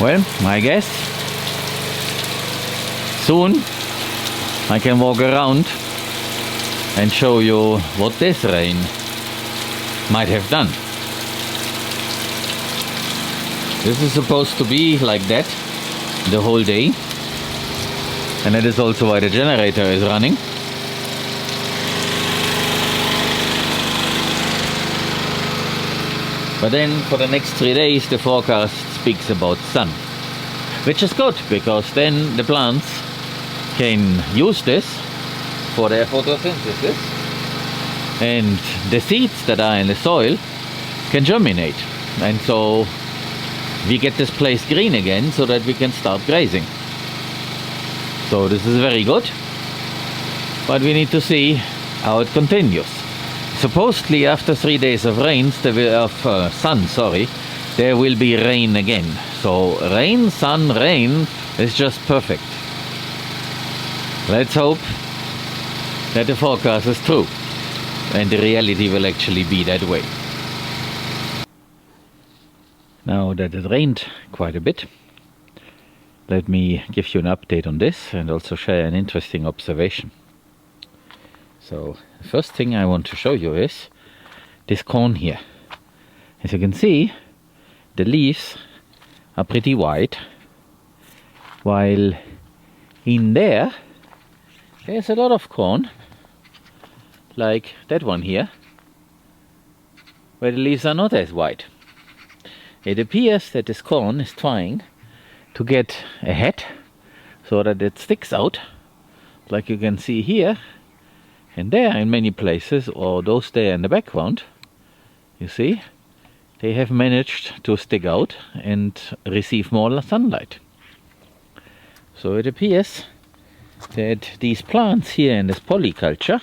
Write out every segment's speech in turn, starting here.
Well, I guess soon I can walk around and show you what this rain might have done. This is supposed to be like that the whole day, and that is also why the generator is running. But then for the next 3 days the forecast speaks about sun, which is good, because then the plants can use this for their photosynthesis, and the seeds that are in the soil can germinate, and so we get this place green again so that we can start grazing. So this is very good, but we need to see how it continues. Supposedly after 3 days of rains, sun, there will be rain again. So rain, sun, rain is just perfect. Let's hope that the forecast is true and the reality will actually be that way. Now that it rained quite a bit, let me give you an update on this and also share an interesting observation. So the first thing I want to show you is this corn here. As you can see, the leaves are pretty white, while in there's a lot of corn, like that one here, where the leaves are not as white. It appears that this corn is trying to get ahead so that it sticks out, like you can see here and there in many places, or those there in the background. You see, they have managed to stick out and receive more sunlight. So it appears that these plants here in this polyculture,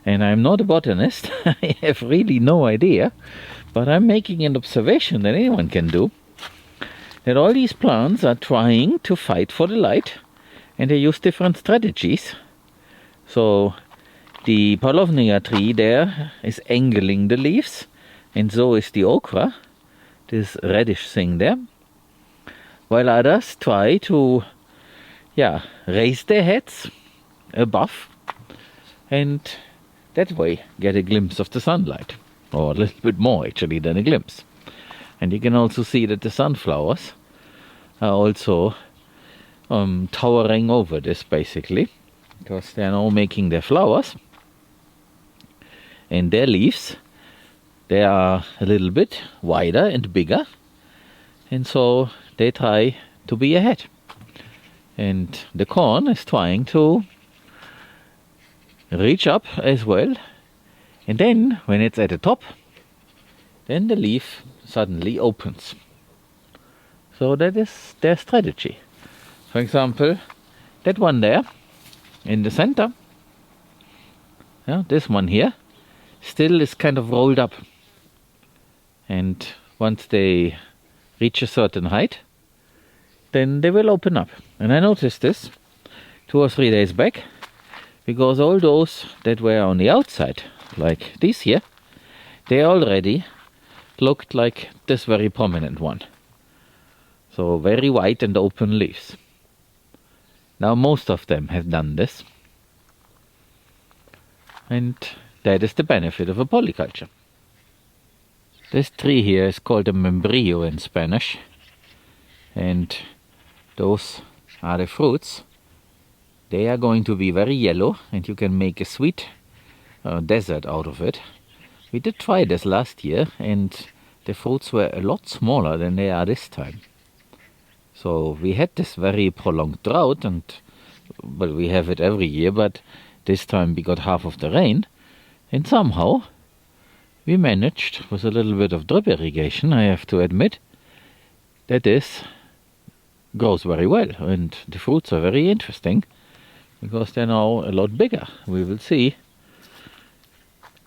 and I'm not a botanist, I have really no idea, but I'm making an observation that anyone can do, that all these plants are trying to fight for the light, and they use different strategies. So the palovnia tree there is angling the leaves, and so is the okra, this reddish thing there, while others try to raise their heads above and that way get a glimpse of the sunlight, or a little bit more actually than a glimpse. And you can also see that the sunflowers are also towering over this, basically, because they are now making their flowers, and their leaves, they are a little bit wider and bigger, and so they try to be ahead. And the corn is trying to reach up as well, and then when it's at the top, then the leaf suddenly opens. So that is their strategy. For example, that one there in the center, this one here, still is kind of rolled up, and once they reach a certain height, then they will open up. And I noticed this 2 or 3 days back, because all those that were on the outside, like these here, they already looked like this very prominent one. So very white and open leaves. Now most of them have done this, and that is the benefit of a polyculture. This tree here is called a membrillo in Spanish, and those are the fruits. They are going to be very yellow, and you can make a sweet dessert out of it. We did try this last year, and the fruits were a lot smaller than they are this time. So we had this very prolonged drought, and well, we have it every year, but this time we got half of the rain, and somehow we managed, with a little bit of drip irrigation, I have to admit, that this grows very well, and the fruits are very interesting because they're now a lot bigger. We will see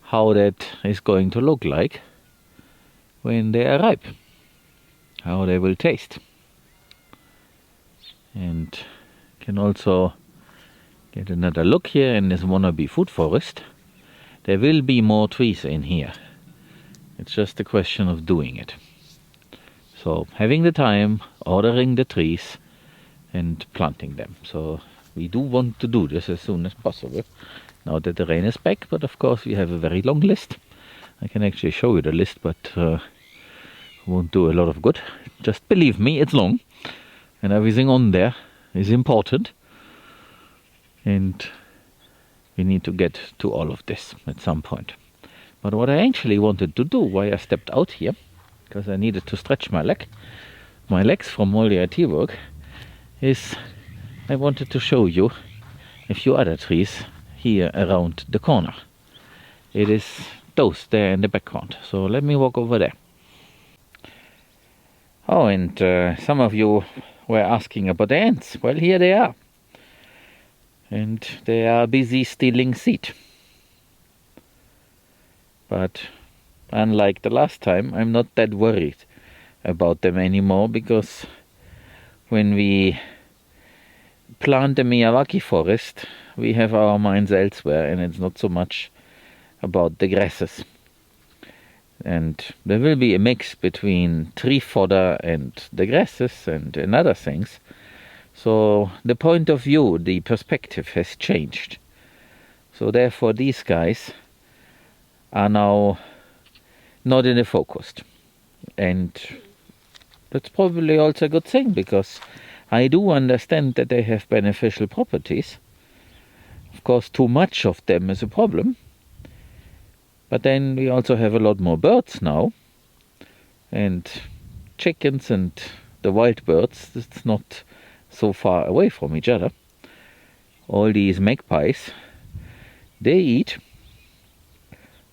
how that is going to look like when they are ripe, how they will taste. And you can also get another look here in this wannabe food forest. There will be more trees in here. It's just a question of doing it. So having the time, ordering the trees and planting them. So we do want to do this as soon as possible, now that the rain is back, but of course we have a very long list. I can actually show you the list, but won't do a lot of good. Just believe me, it's long, and everything on there is important, and we need to get to all of this at some point. But what I actually wanted to do, why I stepped out here, because I needed to stretch my legs from all the IT work, is I wanted to show you a few other trees here around the corner. It is those there in the background. So let me walk over there. Oh, and some of you were asking about the ants. Well, here they are. And they are busy stealing seed. But unlike the last time, I'm not that worried about them anymore, because when we plant the Miyawaki forest, we have our minds elsewhere, and it's not so much about the grasses. And there will be a mix between tree fodder and the grasses and other things. So the point of view, the perspective has changed. So therefore these guys are now not in the focus. And that's probably also a good thing, because I do understand that they have beneficial properties. Of course, too much of them is a problem. But then we also have a lot more birds now. And chickens and the wild birds, it's not so far away from each other. All these magpies, they eat.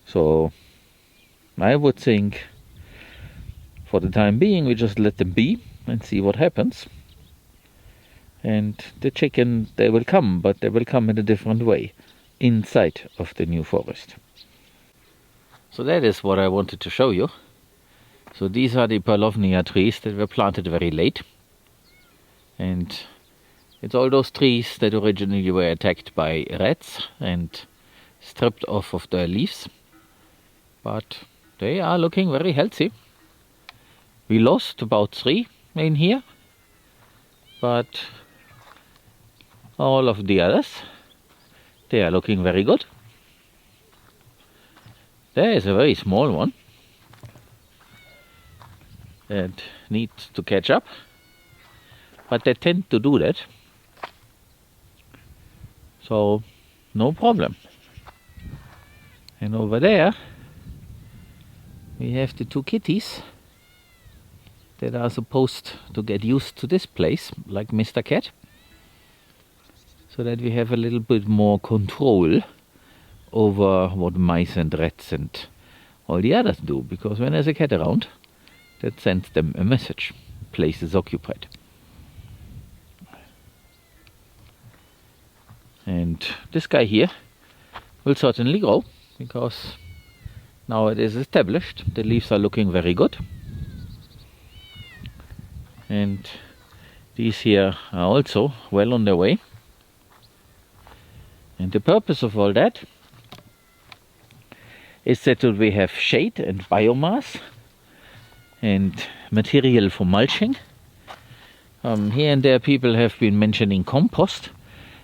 So I would think for the time being we just let them be and see what happens. And the chicken, they will come, but they will come in a different way inside of the new forest. So that is what I wanted to show you. So these are the Palovnia trees that were planted very late. And it's all those trees that originally were attacked by rats and stripped off of their leaves. But they are looking very healthy. We lost about 3 in here, but all of the others, they are looking very good. There is a very small one that needs to catch up, but they tend to do that, so no problem. And over there we have the 2 kitties that are supposed to get used to this place, like Mr. Cat, so that we have a little bit more control over what mice and rats and all the others do, because when there's a cat around, that sends them a message: place is occupied. And this guy here will certainly grow, because now it is established. The leaves are looking very good. And these here are also well on their way. And the purpose of all that is that we have shade and biomass and material for mulching. Here and there people have been mentioning compost.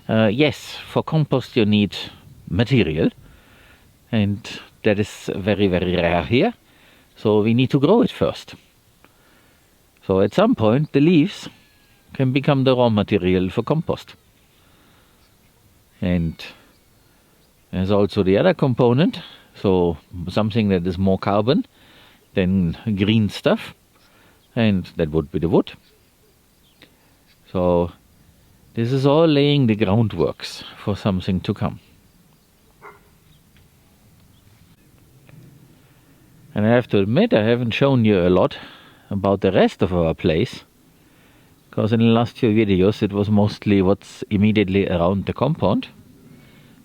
Yes, for compost you need material, and that is very, very rare here. So we need to grow it first. So at some point the leaves can become the raw material for compost. And there's also the other component, so something that is more carbon than green stuff, and that would be the wood. So this is all laying the groundworks for something to come. And I have to admit, I haven't shown you a lot about the rest of our place, because in the last few videos it was mostly what's immediately around the compound.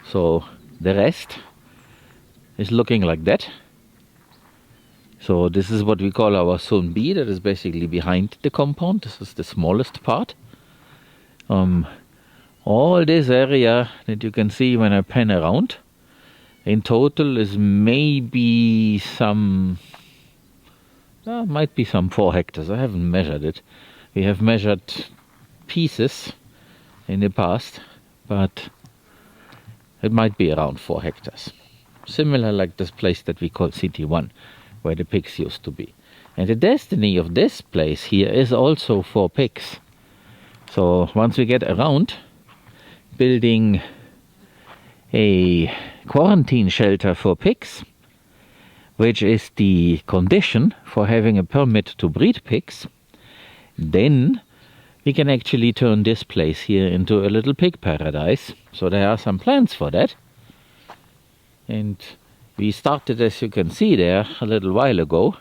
So the rest is looking like that. So this is what we call our zone B, that is basically behind the compound. This is the smallest part. All this area that you can see when I pan around, in total is maybe some might be some 4 hectares. I haven't measured it. We have measured pieces in the past, but it might be around 4 hectares. Similar like this place that we call CT1, where the pigs used to be. And the destiny of this place here is also for pigs. So once we get around building a quarantine shelter for pigs, which is the condition for having a permit to breed pigs, then we can actually turn this place here into a little pig paradise. So there are some plans for that. And we started, as you can see there, a little while ago,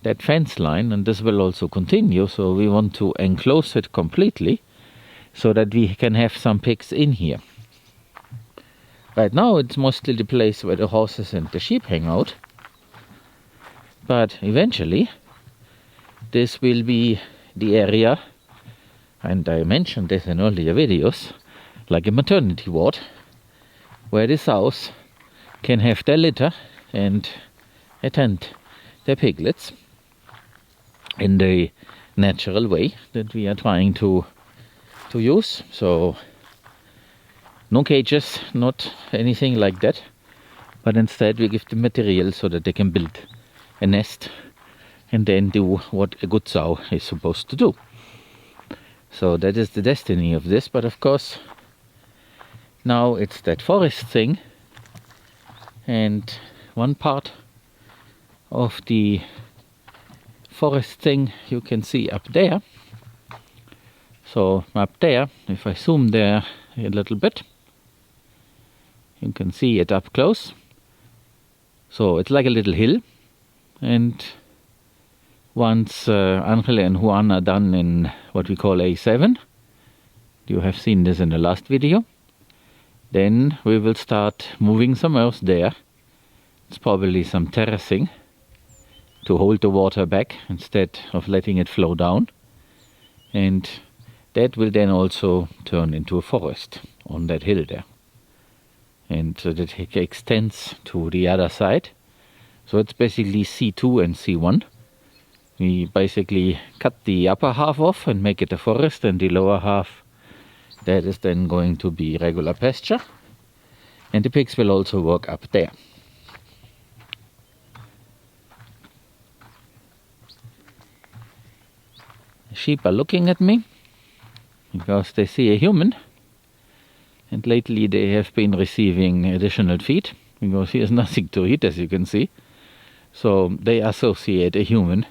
that fence line, and this will also continue. So we want to enclose it completely so that we can have some pigs in here. Right now it's mostly the place where the horses and the sheep hang out. But eventually this will be the area, and I mentioned this in earlier videos, like a maternity ward, where the sows can have their litter and attend their piglets in the natural way that we are trying to use. So no cages, not anything like that, but instead we give them material so that they can build a nest and then do what a good sow is supposed to do. So that is the destiny of this. But of course now it's that forest thing, and one part of the forest thing you can see up there. So up there, if I zoom there a little bit, you can see it up close. So it's like a little hill, and once Angel and Juan are done in what we call A7, you have seen this in the last video, then we will start moving some earth there. It's probably some terracing to hold the water back instead of letting it flow down, and that will then also turn into a forest on that hill there, and so that it extends to the other side. So it's basically C2 and C1. We basically cut the upper half off and make it a forest, and the lower half, that is then going to be regular pasture, and the pigs will also work up there. The sheep are looking at me because they see a human, and lately they have been receiving additional feed because he has nothing to eat, as you can see. So they associate a human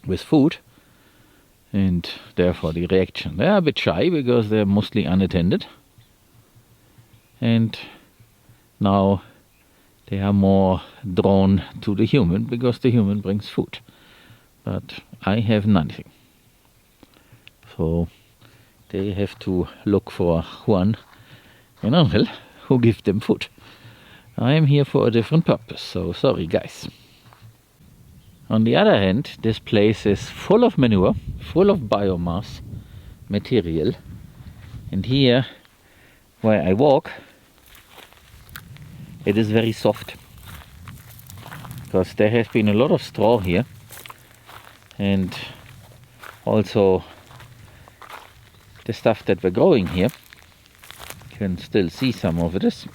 with food, and therefore the reaction. They are a bit shy because they're mostly unattended, and now they are more drawn to the human because the human brings food, but I have nothing. So they have to look for Juan and Angel who give them food. I am here for a different purpose, so sorry guys. On the other hand, this place is full of manure, full of biomass material, and here where I walk, it is very soft because there has been a lot of straw here, and also the stuff that we're growing here. You can still see some of this.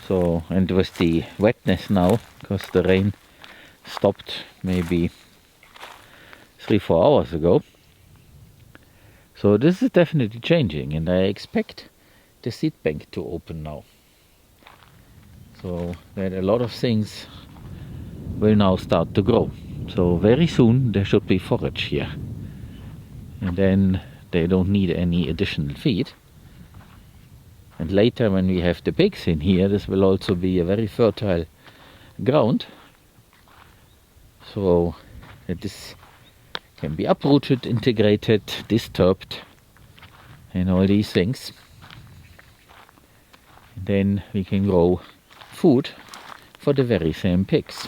So, and with the wetness now, because the rain stopped maybe 3-4 hours ago, so this is definitely changing, and I expect the seed bank to open now, so that a lot of things will now start to grow. So very soon there should be forage here, and then they don't need any additional feed. And later, when we have the pigs in here, this will also be a very fertile ground, so that this can be uprooted, integrated, disturbed, and all these things. And then we can grow food for the very same pigs.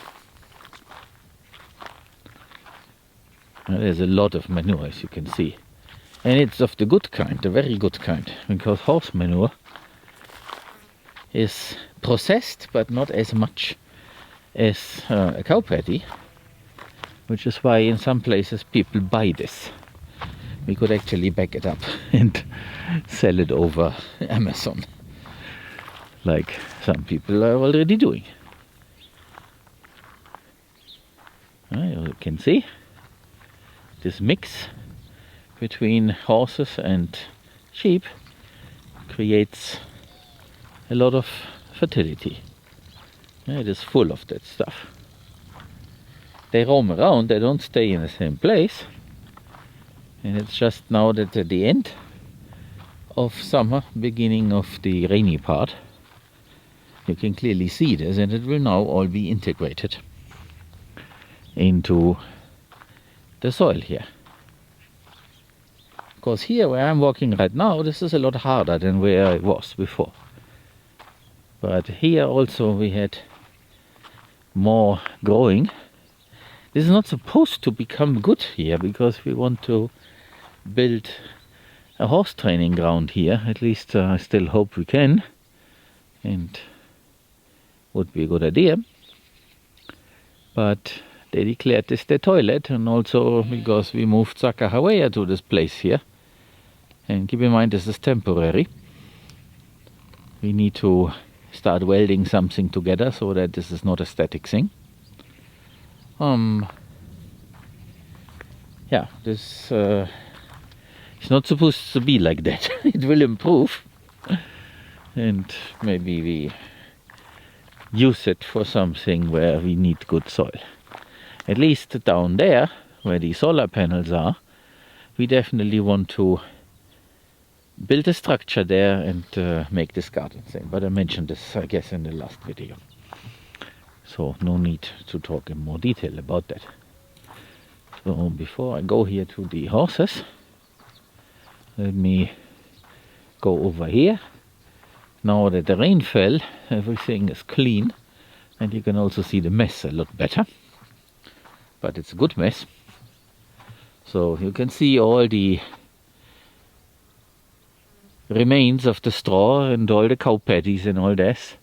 Now, there's a lot of manure, as you can see, and it's of the good kind, the very good kind, because horse manure is processed, but not as much as a cow patty. which is why in some places people buy this. We could actually back it up and sell it over Amazon, like some people are already doing. You can see this mix between horses and sheep creates a lot of fertility. It is full of that stuff. They roam around, they don't stay in the same place. And it's just now that at the end of summer, beginning of the rainy part, you can clearly see this, and it will now all be integrated into the soil here. Because here where I'm walking right now, this is a lot harder than where I was before. But here also we had more growing. This is not supposed to become good here, because we want to build a horse training ground here. At least I still hope we can, and would be a good idea. But they declared this the toilet, and also because we moved Sakahawea to this place here. And keep in mind, this is temporary. We need to start welding something together so that this is not a static thing. Yeah, this is not supposed to be like that. It will improve, and maybe we use it for something where we need good soil. At least down there, where the solar panels are, we definitely want to build a structure there and make this garden thing. But I mentioned this, I guess, in the last video. So no need to talk in more detail about that. So before I go here to the horses, let me go over here. Now that the rain fell, everything is clean, and you can also see the mess a lot better. But it's a good mess. So you can see all the remains of the straw and all the cow patties and all this.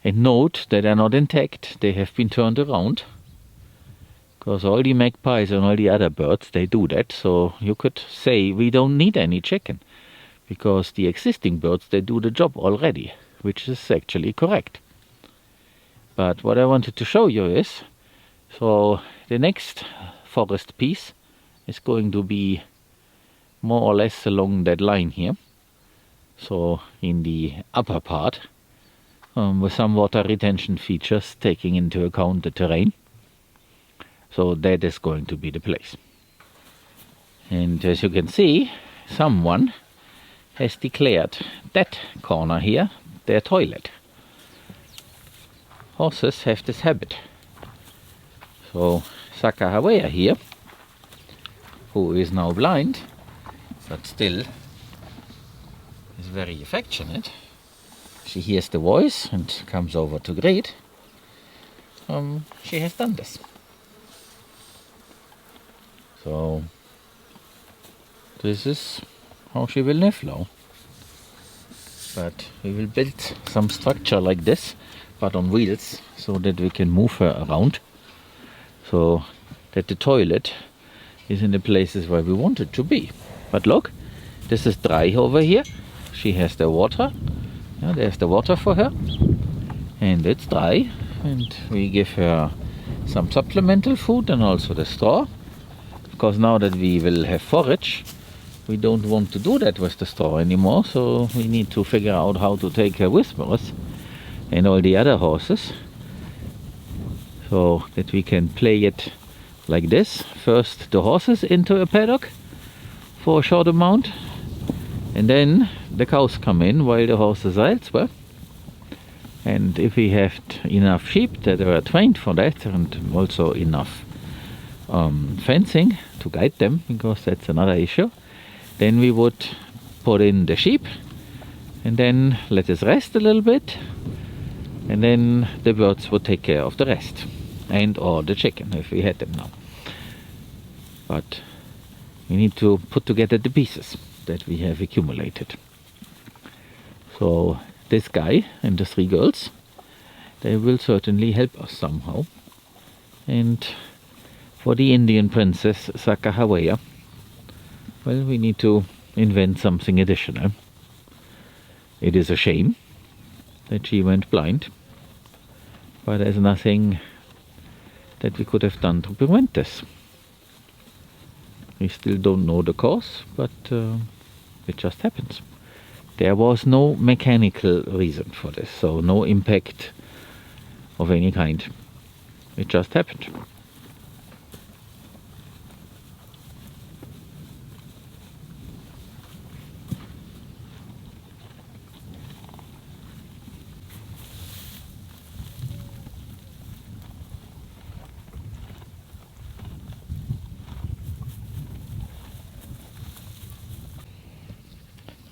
And note that they're not intact, they have been turned around. Because all the magpies and all the other birds, they do that. So you could say we don't need any chicken, because the existing birds, they do the job already, which is actually correct. But what I wanted to show you is, so the next forest piece is going to be more or less along that line here. So in the upper part, with some water retention features taking into account the terrain. So that is going to be the place. And as you can see, someone has declared that corner here their toilet. Horses have this habit. So Sakahawea here, who is now blind, but still is very affectionate. She hears the voice and comes over to greet. She has done this. So this is how she will live now. But we will build some structure like this, but on wheels, so that we can move her around. So that the toilet is in the places where we want it to be. But look, this is dry over here. She has the water. Yeah, there's the water for her. And it's dry. And we give her some supplemental food and also the straw. Because now that we will have forage, we don't want to do that with the straw anymore. So we need to figure out how to take her with us and all the other horses, so that we can play it like this. First the horses into a paddock for a short amount, and then the cows come in while the horses are elsewhere. And if we have enough sheep that are trained for that, and also enough fencing to guide them, because that's another issue, then we would put in the sheep and then let us rest a little bit, and then the birds would take care of the rest, and or the chicken if we had them now. But we need to put together the pieces that we have accumulated. So this guy and the three girls, they will certainly help us somehow. And for the Indian princess Sakahawea, well, we need to invent something additional. It is a shame that she went blind, but there's nothing that we could have done to prevent this. We still don't know the cause, but it just happens. There was no mechanical reason for this, so no impact of any kind. It just happened.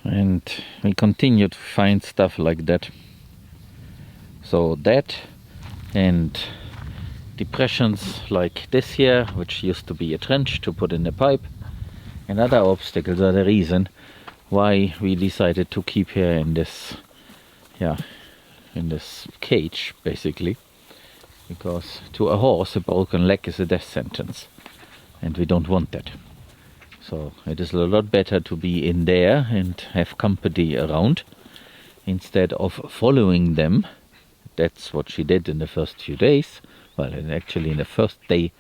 And we continue to find stuff like that. So that and depressions like this here, which used to be a trench to put in the pipe, and other obstacles are the reason why we decided to keep her in this, in this cage, basically. Because to a horse, a broken leg is a death sentence, and we don't want that. So it is a lot better to be in there and have company around instead of following them. That's what she did in the first few days. Well, and actually in the first day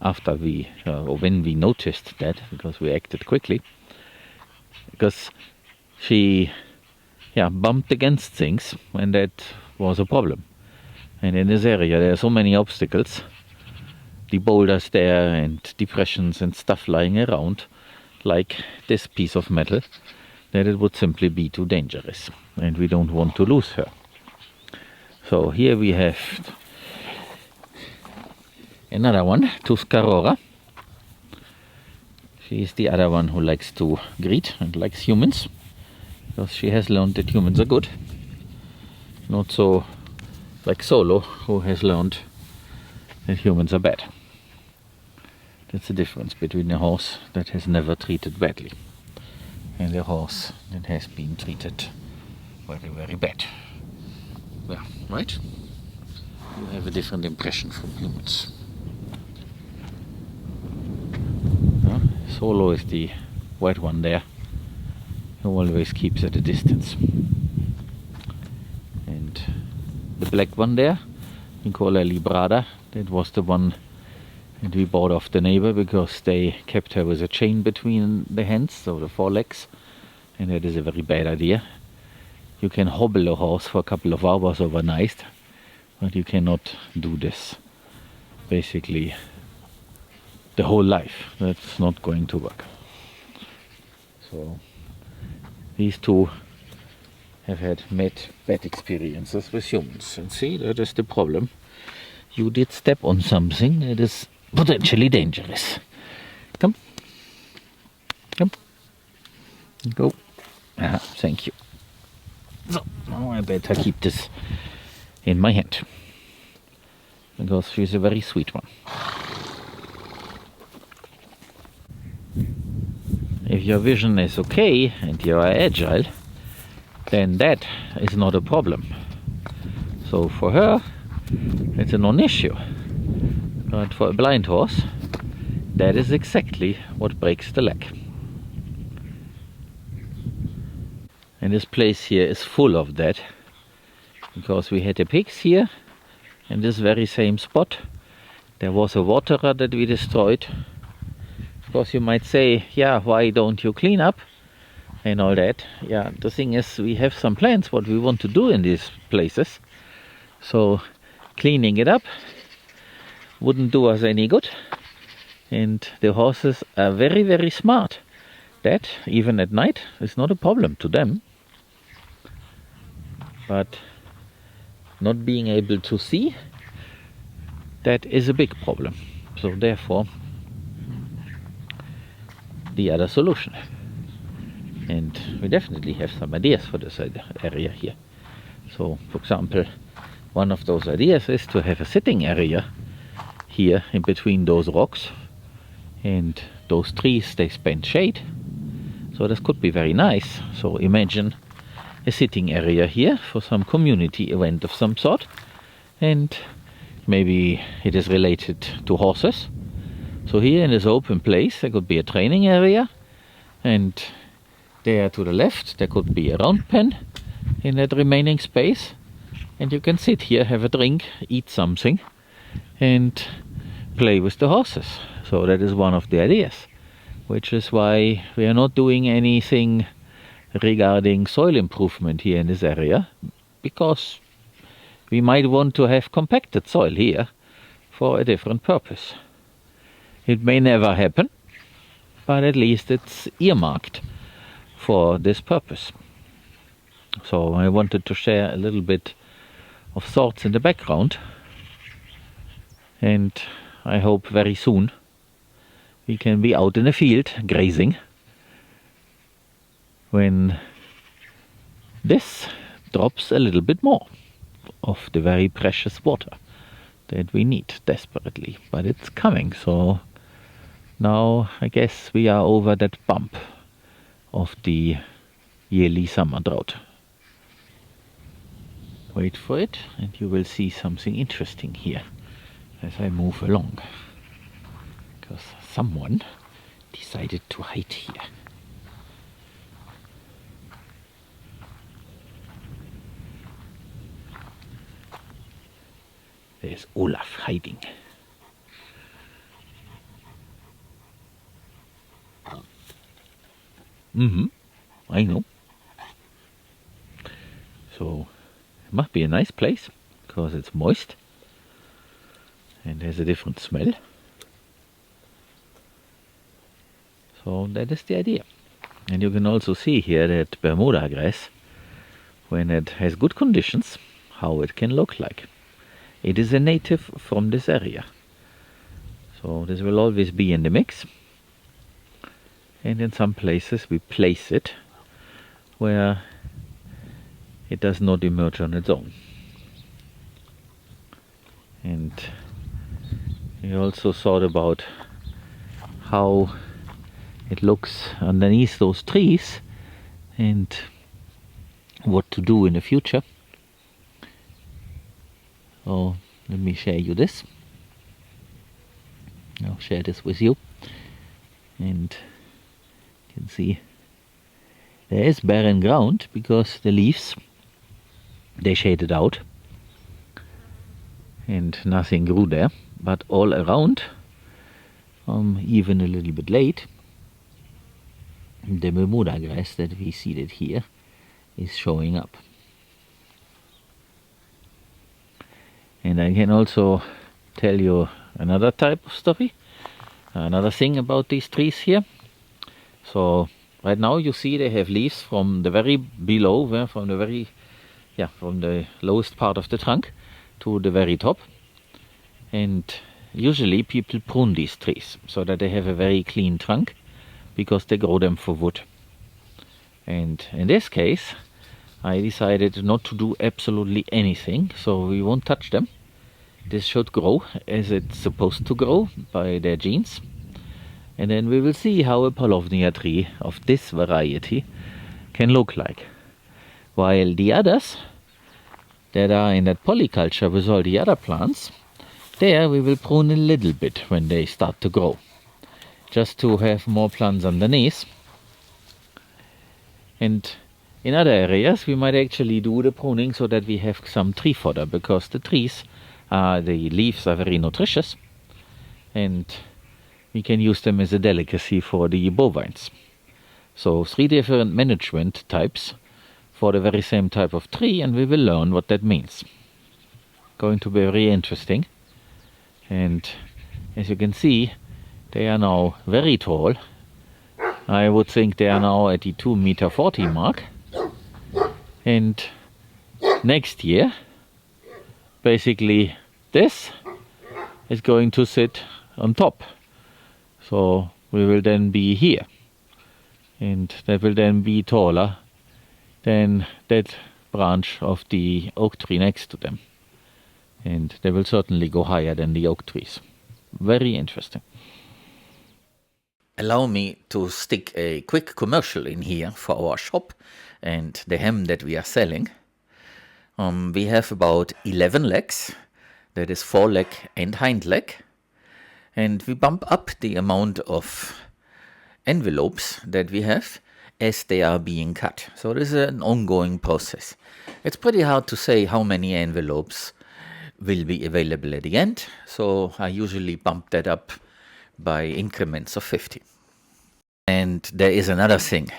after we, or when we noticed that, because we acted quickly, because she, bumped against things, and that was a problem. And in this area there are so many obstacles, the boulders there and depressions and stuff lying around, like this piece of metal, that it would simply be too dangerous, and we don't want to lose her. So here we have another one, Tuscarora. She is the other one who likes to greet and likes humans, because she has learned that humans are good. Not so like Solo, who has learned that humans are bad. That's the difference between a horse that has never treated badly and a horse that has been treated very, very bad. Yeah, right? You have a different impression from humans. Solo is the white one there, who always keeps at a distance. And the black one there, we call her Librada. That was the one that we bought off the neighbor, because they kept her with a chain between the hands, so the forelegs, and that is a very bad idea. You can hobble a horse for a couple of hours overnight, but you cannot do this basically the whole life. That's not going to work. So these two have had bad experiences with humans, and see, that is the problem. You did step on something that is potentially dangerous. Come. Go. Thank you. So, now I better keep this in my hand, because she's a very sweet one. If your vision is okay and you are agile, then that is not a problem. So for her, it's a non-issue. But for a blind horse, that is exactly what breaks the leg. And this place here is full of that, because we had the pigs here, in this very same spot. There was a waterer that we destroyed. Of course you might say, why don't you clean up and all that? The thing is, we have some plans what we want to do in these places, so cleaning it up wouldn't do us any good. And the horses are very, very smart. That, even at night, is not a problem to them. But not being able to see, that is a big problem. So therefore, the other solution. And we definitely have some ideas for this area here. So, for example, one of those ideas is to have a sitting area here in between those rocks, and those trees, they spend shade. So this could be very nice. So imagine a sitting area here for some community event of some sort, and maybe it is related to horses, So here in this open place there could be a training area, and there to the left there could be a round pen in that remaining space, and you can sit here, have a drink, eat something, and play with the horses. So that is one of the ideas, which is why we are not doing anything regarding soil improvement here in this area, because we might want to have compacted soil here for a different purpose. It may never happen, but at least it's earmarked for this purpose. So I wanted to share a little bit of thoughts in the background, and I hope very soon we can be out in the field grazing when this drops a little bit more of the very precious water that we need desperately. But it's coming, so now I guess we are over that bump of the yearly summer drought. Wait for it and you will see something interesting here as I move along, because someone decided to hide here. There's Olaf hiding. I know. So it must be a nice place because it's moist and has a different smell. So that is the idea. And you can also see here that Bermuda grass, when it has good conditions, how it can look like. It is a native from this area. So this will always be in the mix. And in some places we place it where it does not emerge on its own. And we also thought about how it looks underneath those trees and what to do in the future. So let me share you this. I'll share this with you, and you can see there is barren ground because the leaves, they shaded out and nothing grew there, but all around, even a little bit late, the Bermuda grass that we see that here is showing up. And I can also tell you another type of story, another thing about these trees here. So right now you see they have leaves from the very below, from the lowest part of the trunk to the very top. And usually people prune these trees so that they have a very clean trunk, because they grow them for wood. And in this case I decided not to do absolutely anything, so we won't touch them. This should grow as it's supposed to grow by their genes, and then we will see how a Paulownia tree of this variety can look like. While the others that are in that polyculture with all the other plants, there we will prune a little bit when they start to grow, just to have more plants underneath. And in other areas we might actually do the pruning so that we have some tree fodder, because the leaves are very nutritious and we can use them as a delicacy for the bovines. So 3 different management types for the very same type of tree, and we will learn what that means. Going to be very interesting. And as you can see, they are now very tall. I would think they are now at the 2.40 m mark. And next year, basically this is going to sit on top. So we will then be here. And that will then be taller than that branch of the oak tree next to them. And they will certainly go higher than the oak trees. Very interesting. Allow me to stick a quick commercial in here for our shop and the hem that we are selling. We have about 11 legs, that is 4 leg and hind leg. And we bump up the amount of envelopes that we have as they are being cut. So this is an ongoing process. It's pretty hard to say how many envelopes will be available at the end, so I usually bump that up by increments of 50. And there is another thing.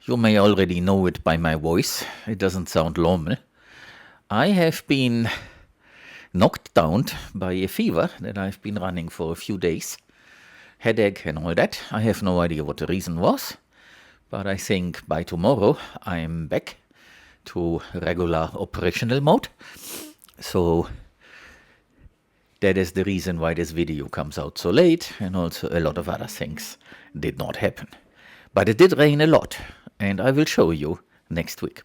You may already know it by my voice. It doesn't sound normal. I have been knocked down by a fever that I've been running for a few days. Headache and all that. I have no idea what the reason was, but I think by tomorrow I'm back to regular operational mode. So that is the reason why this video comes out so late, and also a lot of other things did not happen. But it did rain a lot, and I will show you next week.